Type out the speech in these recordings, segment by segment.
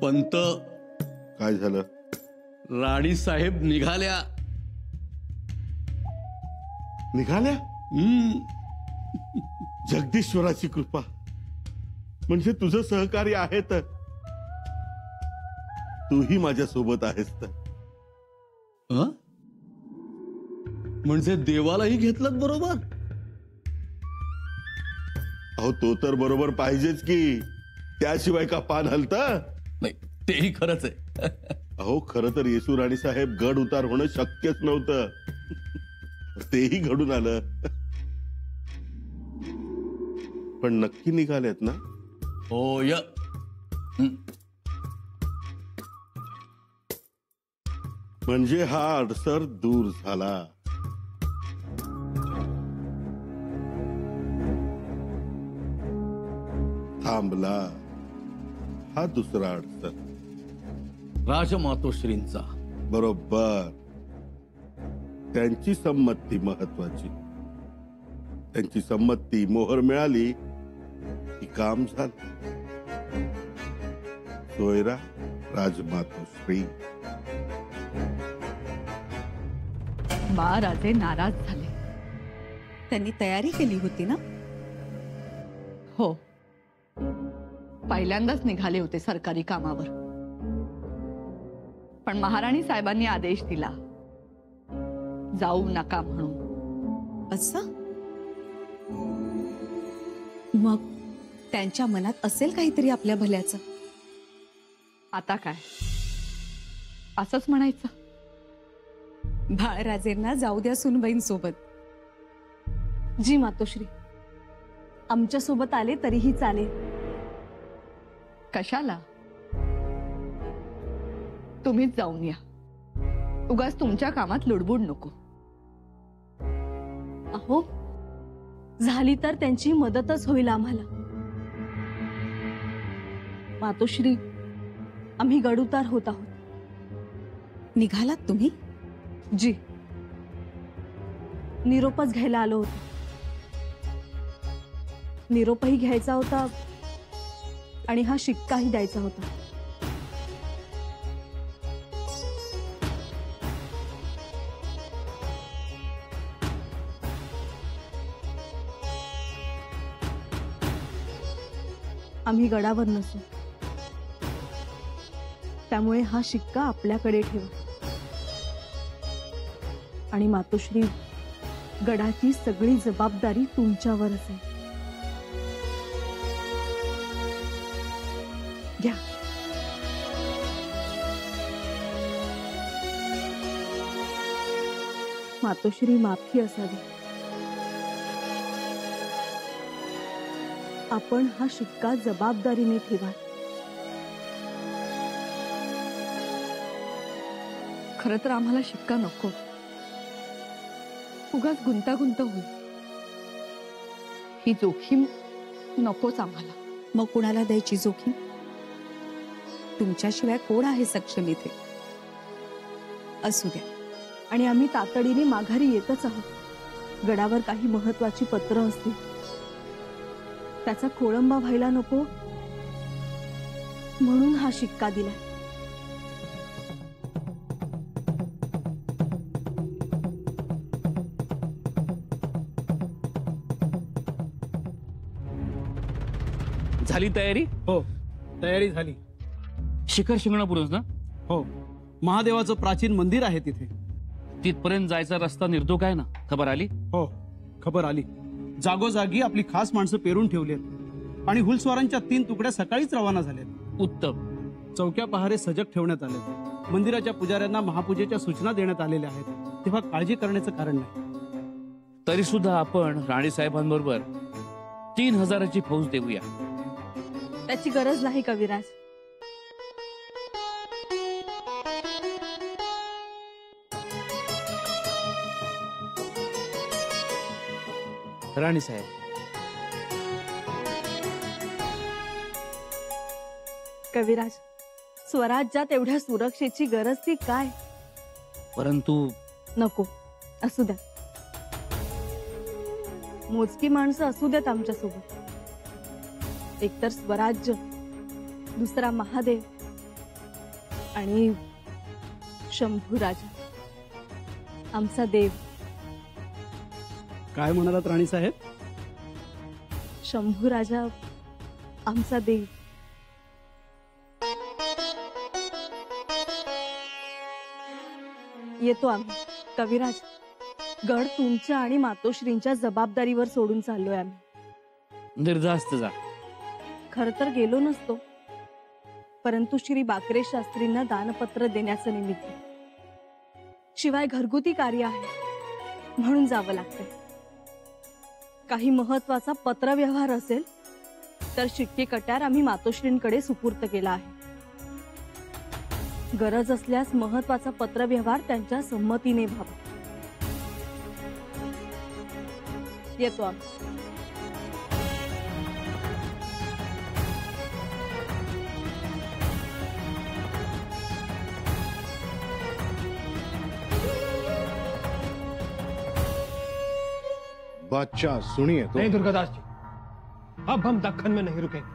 पंत, काय झालं? राणी साहेब निघाल्या. निघाल्या? जगदीश्वराची कृपा. म्हणजे तुझं सहकार्य आहे तर तूही माझ्या सोबत आहेस तर. म्हणजे देवालाही घेतलं बरोबर? अहो तो तर बरोबर पाहिजेच की, त्याशिवाय का पान हलतं? नाही, तेही खरंच आहे. अहो खरं तर येशू राणी साहेब गड उतार होणं शक्यच नव्हतं. तेही घडून आलं. पण नक्की निघालेत ना? होय. म्हणजे हा अडसर दूर झाला. थांबला हा दुसरा अडसर. राजमातोश्रींचा. बरोबर. त्यांची संमती महत्वाची. त्यांची संमती मोहर मिळाली की काम झालं. सोयरा राजमातोश्री. महाराजे नाराज झाले. त्यांनी तयारी केली होती ना? हो, पहिल्यांदाच निघाले होते सरकारी कामावर. पण महाराणी साहेबांनी आदेश दिला, जाऊ नका म्हणून. असं? मग त्यांच्या मनात असेल काहीतरी आपल्या भल्याचं. आता काय, असंच म्हणायचं? बाळराजेंना जाऊ द्या सुनबाईं सोबत. जी मातोश्री, आमच्या सोबत आले तरीही चालेल. कशाला? तुम्हीच जाऊन या. उगाच तुमच्या कामात लुडबुड नको. अहो, झाली तर त्यांची मदतच होईल आम्हाला. मातोश्री, आम्ही गडउतार होत आहोत. निघालात तुम्ही? जी, निरोपच घ्यायला आलो होतो. निरोपही घ्यायचा होता आणि हा शिक्काही द्यायचा होता. आम्ही गडावर नसू, त्यामुळे हा शिक्का आपल्याकडे ठेवा. आणि मातोश्री, गडाची सगळी जबाबदारी तुमच्यावर असेल. घ्या. मातोश्री, माफी असावी. आपण हा शिक्का जबाबदारीने ठेवा. खरं तर आम्हाला शिक्का नको. उगाच गुंतागुंत होईल. ही जोखीम नकोच आम्हाला. मग कुणाला द्यायची जोखीम? तुमच्याशिवाय कोण आहे सक्षम इथे? असू द्या. आणि आम्ही तातडीने माघारी येतच आहोत. गडावर काही महत्वाची पत्र असतील, त्याचा खोळंबा व्हायला नको म्हणून हा शिक्का दिलाय. झाली तयारी? हो, तयारी झाली. शिखर शिंगणापूरच ना? हो, महादेवाचं प्राचीन मंदिर आहे तिथे. तिथपर्यंत जायचा रस्ता निर्धोक आहे ना? खबर आली? हो, खबर आली. जागोजागी आपली खास माणसं पेरून ठेवलीत आणि हुलस्वारांच्या 3 तुकड्या सकाळीच रवाना झाल्यात. उत्तम. चौक्या पहारे सजग ठेवण्यात आले. मंदिराच्या पुजाऱ्यांना महापूजेच्या सूचना देण्यात आलेल्या आहेत, तेव्हा काळजी करण्याचं कारण नाही. तरी सुद्धा आपण राणी साहेबांबरोबर 3000ची फौज देऊया. त्याची गरज नाही कविराज. राणी साहेब, कविराज, स्वराज्यात एवढ्या सुरक्षेची गरज ती काय? परंतु नको, असू द्या. मोजकी माणसं असू देत आमच्यासोबत. एकतर स्वराज्य, दुसरा महादेव आणि शंभू राजा आमचा देव. काय म्हणालात राणीसाहेब? शंभू राजा आमचा देव. येतो आम्ही. कविराज, गड तुमच्या आणि मातोश्रींच्या जबाबदारीवर सोडून चाललोय आम्ही. निर्धास्त जा. खर तर गेलो नसतो, परंतु श्री बाकरे शास्त्रींना दानपत्र देण्याचं निमित्त. शिवाय घरगुती कार्य आहे म्हणून जावं लागतंय. काही महत्वाचा पत्रव्यवहार असेल तर शिक्के कट्यार आम्ही मातोश्रींकडे सुपूर्त केला आहे. गरज असल्यास महत्वाचा पत्रव्यवहार त्यांच्या संमतीने व्हावा. येतो आम्ही. बादशाह सुनिए तो। नहीं दुर्गादास जी, अब हम दक्खन में नहीं रुकेंगे,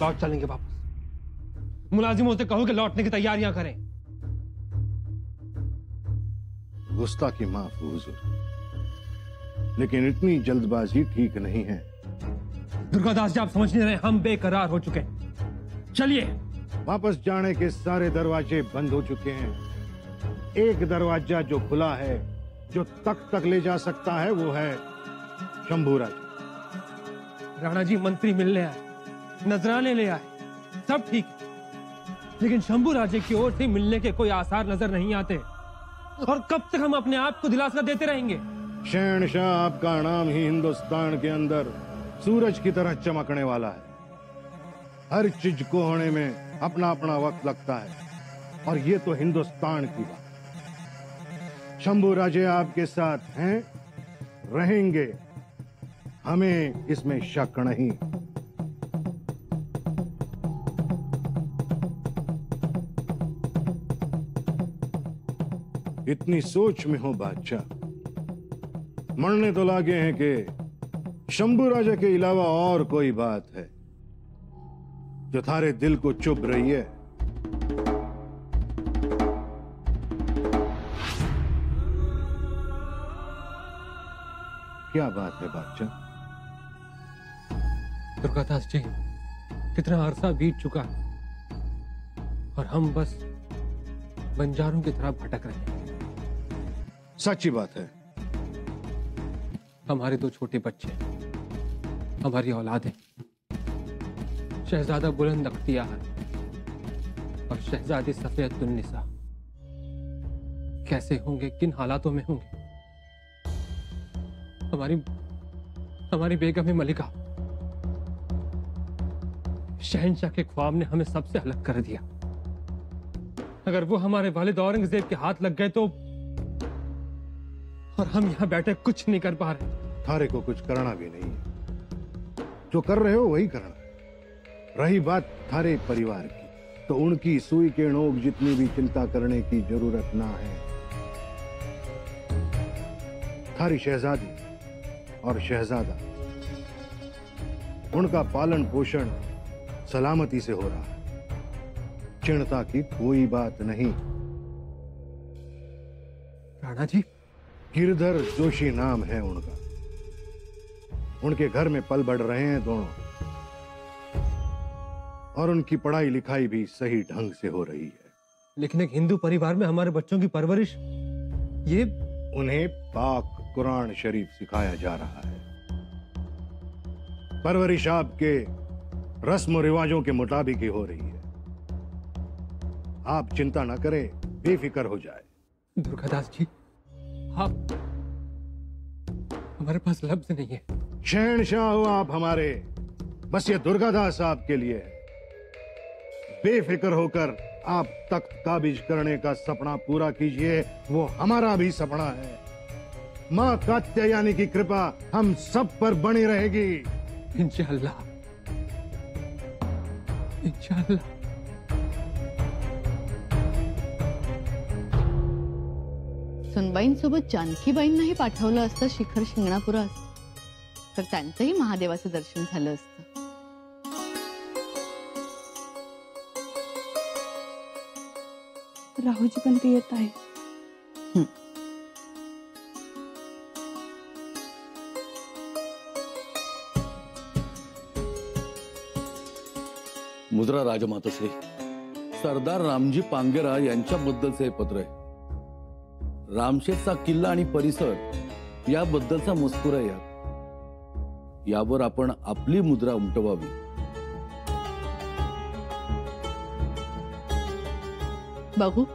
लौट चलेंगे वापस. मुलाजिमों से कहो कि लौटने की तैयारियां करें. गुस्ताखी माफ हुजूर, लेकिन इतनी जल्दबाजी ठीक नहीं है. दुर्गादास जी, आप समझ नहीं रहे, हम बेकरार हो चुके हैं. चलिए. वापस जाने के सारे दरवाजे बंद हो चुके हैं. एक दरवाजा जो खुला है, जो तक ले जा सकता है, वो है शंभू राजा. राणा जी मंत्री मिलने आए, नजराने ले आए, सब ठीक है, लेकिन शंभू राजे की ओर से मिलने के कोई आसार नजर नहीं आते. और कब तक हम अपने आप को दिलासा देते रहेंगे? शहनशाह आपका नाम ही हिंदुस्तान के अंदर सूरज की तरह चमकने वाला है. हर चीज को होने में अपना अपना वक्त लगता है, और ये तो हिंदुस्तान की बात. शंभू राजे आपके साथ हैं, रहेंगे, हमें इसमें शक नहीं. इतनी सोच में हो बादशाह, मरने तो लागे हैं कि शंभू राजा के अलावा और कोई बात है जो थारे दिल को चुभ रही है. क्या बात है बादशाह? दुर्गादास जी, कितना अरसा बीत चुका और हम बस बंजारों की तरह भटक रहे हैं. सच्ची बात है. हमारे 2 छोटे बच्चे, हमारी औलाद है. शहजादा बुलंद अख्तियार और शहजादी सफियतुन्निसा कैसे होंगे, किन हालातों में होंगे? हमारी बेगम मलिका, शहंशाह के ख्वाब ने हमें सबसे अलग कर दिया. अगर वो हमारे वालिद औरंगजेब के हाथ लग गए तो, और हम यहाँ बैठे कुछ नहीं कर पा रहे. थारे को कुछ करना भी नहीं है, जो कर रहे हो वही करना है. रही बात थारे परिवार की, तो उनकी सुई के नोक जितनी भी चिंता करने की जरूरत ना है. थारी शहजादी और शहजादा, उनका पालन पोषण सलामती से हो रहा है. चिंता की कोई बात नहीं. राणा जी, गिरधर जोशी नाम है उनका. उनके घर में पल बढ़ रहे हैं दोनों, और उनकी पढ़ाई लिखाई भी सही ढंग से हो रही है. लेकिन एक हिंदू परिवार में हमारे बच्चों की परवरिश, ये उन्हें पाक कुरान शरीफ सिखाया जा रहा है. परवरिश आपके रस्म रिवाजों के मुताबिक ही हो रही है. आप चिंता ना करें, बेफिक्र हो जाए. दुर्गादास जी, आप, हमारे पास लफ्ज नहीं है. शहनशाह हो आप हमारे, बस ये दुर्गादास आपके लिए है. बेफिक्र होकर आप तख्त काबिज करने का सपना पूरा कीजिए, वो हमारा भी सपना है. मां कात्यायनी की कृपा हम सब पर बनी रहेगी. इंशाअल्लाह, इंशाअल्लाह. सुनबाईंसोबत जानकीबाईंनाही पाठवलं असतं शिखर शिंगणापुरात, तर त्यांचंही महादेवाचं दर्शन झालं असतं. राहुजी पण ती येत आहे. मुद्रा राजमातोश्री, सरदार रामजी पांगेरा यांच्याबद्दलचे हे पत्र आहे. रामशेठचा किल्ला आणि परिसर याबद्दलचा मजकूर आहे यात. यावर आपण आपली मुद्रा उमटवावी. बघू.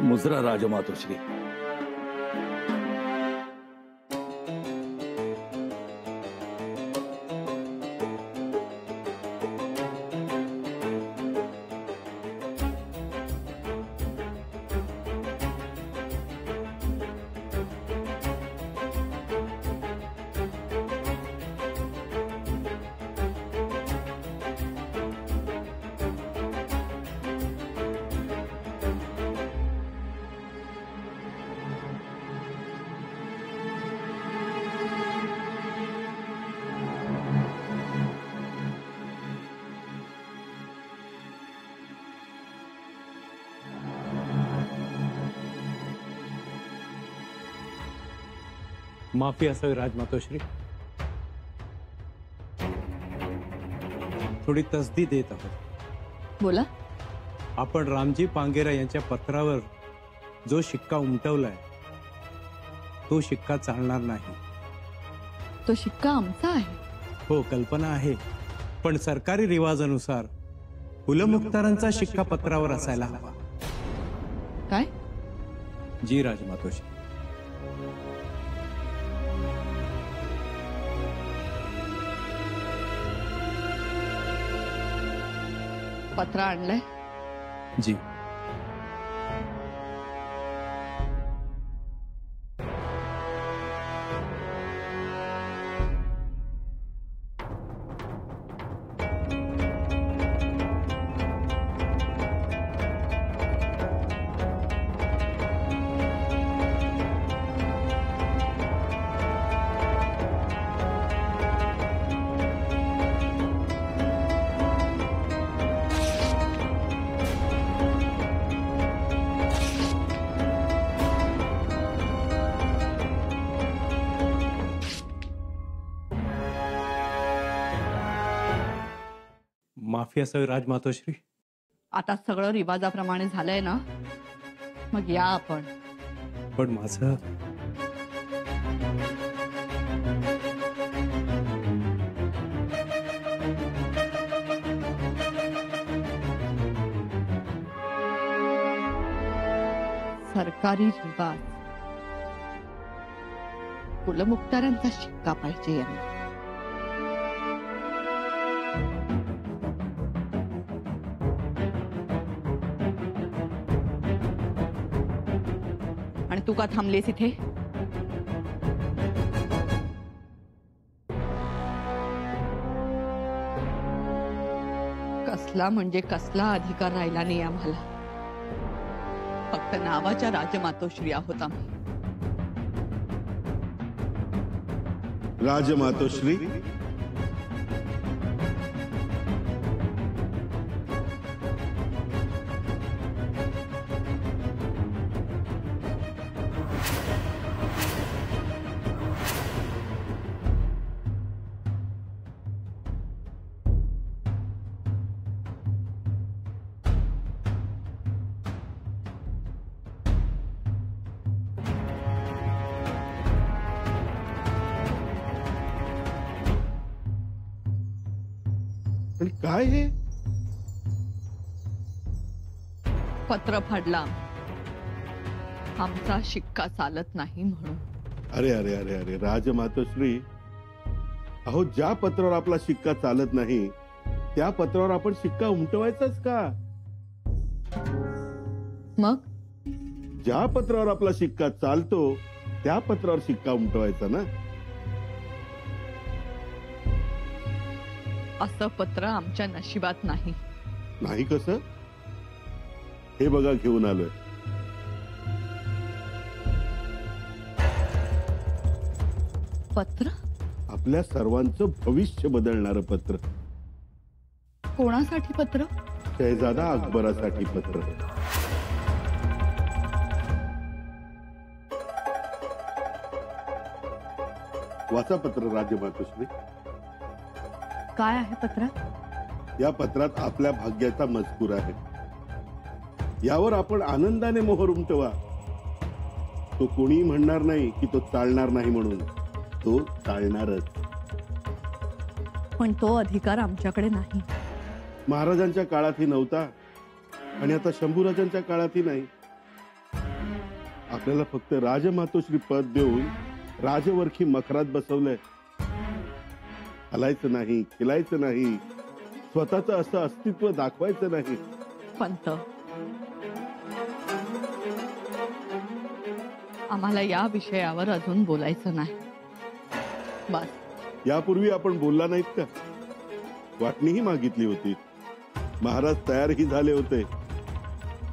मुद्रा राजमातोश्री. माफी असावी राजमातोश्री. थोडी तसदी देत आहोत. बोला. आपण रामजी पांगेरा यांच्या पत्रावर जो शिक्का उमटवलाय तो शिक्का चालणार नाही. तो शिक्का आमचा आहे. हो, कल्पना आहे, पण सरकारी रिवाजानुसार कुलमुख्तारांचा शिक्का पत्रावर असायला हवा. काय? जी राजमातोश्री. पत्र आणलंय? जी. माफी असावी राजमातोश्री. आता सगळं रिवाजाप्रमाणे झालंय ना, मग या आपण. पण माझं सरकारी रिवाज, कुलमुख्तारांचा शिक्का पाहिजे यांना. आणि तू का थांबलेस इथे? कसला म्हणजे कसला अधिकार राहिला नाही आम्हाला. फक्त नावाच्या राजमातोश्री आहोत आम्ही. राजमातोश्री, आणि काय हे? पत्र फाडला, आमचा शिक्का चालत नाही म्हणून. अरे अरे अरे अरे राजमातोश्री, अहो ज्या पत्रावर आपला शिक्का चालत नाही त्या पत्रावर आपण शिक्का उमटवायचाच का? मग ज्या पत्रावर आपला शिक्का चालतो त्या पत्रावर शिक्का उमटवायचा ना. असं पत्र आमच्या नशिबात नाही. नाही कसं? हे बघा घेऊन आलोय. पत्र? आपल्या सर्वांचं भविष्य बदलणारं पत्र. कोणासाठी पत्र? शहजादा अकबरासाठी पत्र. वाचा पत्र राजमातोश्री. काय आहे पत्रात? या पत्रात आपल्या भाग्याचा मजकूर आहे. यावर आपण आनंदाने मोहर उमटवा. तो कोणी म्हणणार नाही की तो चालणार नाही म्हणून. तो चालणारच. पण तो अधिकार आमच्याकडे नाही. महाराजांच्या काळातही नव्हता आणि आता शंभूराजांच्या काळातही नाही. आपल्याला फक्त राजमातोश्री पद देऊन राजवरखी मखरात बसवलंय. हलायचं नाही, खिलायचं नाही, स्वतःचं असं अस्तित्व दाखवायचं नाही. पंत, आम्हाला या विषयावर अजून बोलायचं नाही. बस. यापूर्वी आपण बोलला नाहीत का? वाटणीही मागितली होती. महाराज तयारही झाले होते,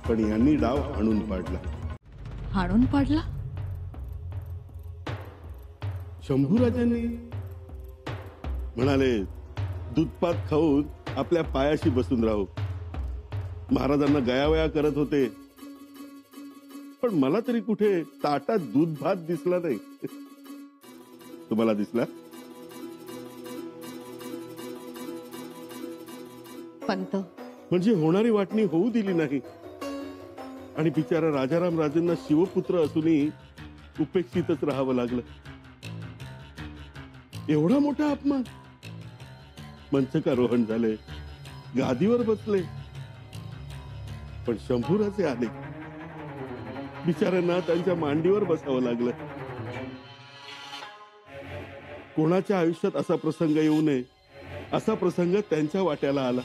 पण यांनी डाव हाणून पाडला. हाणून पाडला? शंभूराजांनी म्हणाले दूधपात खाऊन आपल्या पायाशी बसून राहू. महाराजांना गयावया करत होते, पण मला तरी कुठे ताटात दूध भात दिसला नाही. तुम्हाला दिसला? पंत, म्हणजे होणारी वाटणी होऊ दिली नाही आणि बिचारा राजाराम राजेंना शिवपुत्र असूनही उपेक्षितच राहावं लागलं. एवढा मोठा अपमान. मंचकारोहण झाले, गादीवर बसले, पण शंभूराजे आले. बिचाऱ्यांना त्यांच्या मांडीवर बसावं लागलं. कोणाच्या आयुष्यात असा प्रसंग येऊ नये असा प्रसंग त्यांच्या वाट्याला आला.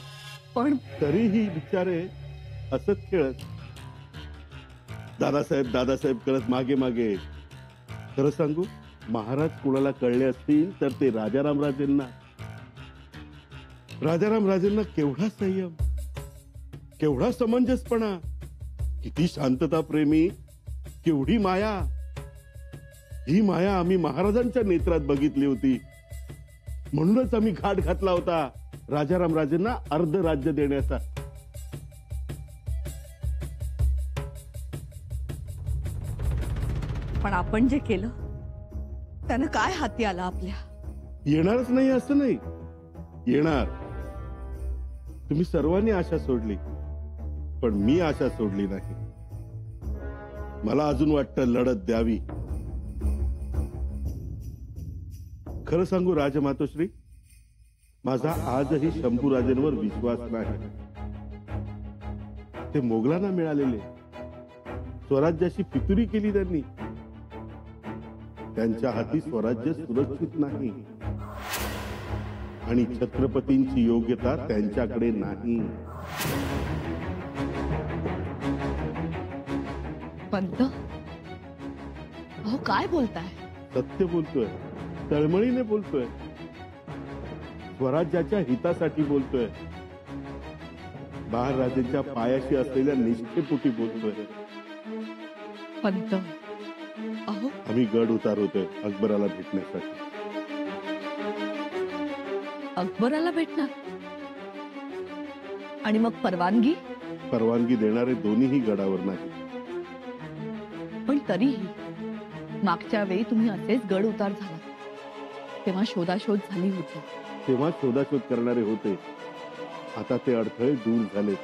पण तरीही बिचारे हसत खेळत दादासाहेब दादासाहेब करत मागे मागे. खरं सांगू, महाराज कुणाला कळले असतील तर ते राजाराम राजेंना. राजाराम राजेंना केवढा संयम, केवढा समंजसपणा, किती शांतता प्रेमी, केवढी माया. ही माया आम्ही महाराजांच्या नेत्रात बघितली होती. म्हणूनच आम्ही घाट घातला होता राजाराम राजेंना अर्ध राज्य देण्याचा. पण आपण जे केलं त्यानं काय हाती आलं आपल्या? येणारच नाही असं नाही, येणार. तुम्ही सर्वांनी आशा सोडली, पण मी आशा सोडली नाही. मला अजून वाटतं लढत द्यावी. खरं सांगू राजमातोश्री, माझा आजही शंभूराजेंवर विश्वास नाही. ते मोगलांना मिळालेले स्वराज्याची फितुरी केली त्यांनी. त्यांच्या हाती स्वराज्य सुरक्षित नाही आणि छत्रपतींची योग्यता त्यांच्याकडे नाही. पंत, अहो काय बोलताय? सत्य बोलतोय, तळमळीने बोलतोय, स्वराज्याच्या हितासाठी बोलतोय, महाराजांच्या पायाशी असलेल्या निष्ठेपोटी बोलतोय. पंत, अहो आम्ही गड उतारवतोय अकबराला भेटण्यासाठी. अकबराला भेटणार? आणि मग परवानगी? परवानगी देणारे दोन्हीही गडावर नाही. पण तरीही मागच्या वेळी तुम्ही असेच गड उतार झाला तेव्हा शोधाशोध झाली होती. तेव्हा शोधाशोध करणारे होते. आता ते अडथळे दूर झाले.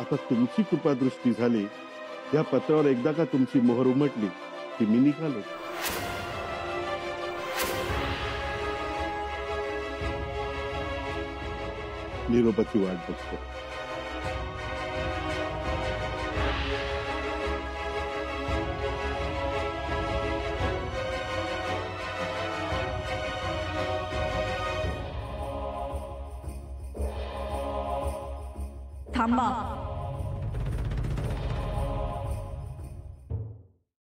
आता तुमची कृपादृष्टी झाली. या पत्रावर एकदा का तुमची मोहर उमटली की मी निघालो. निरोपाची वाट बघतो. थांबा.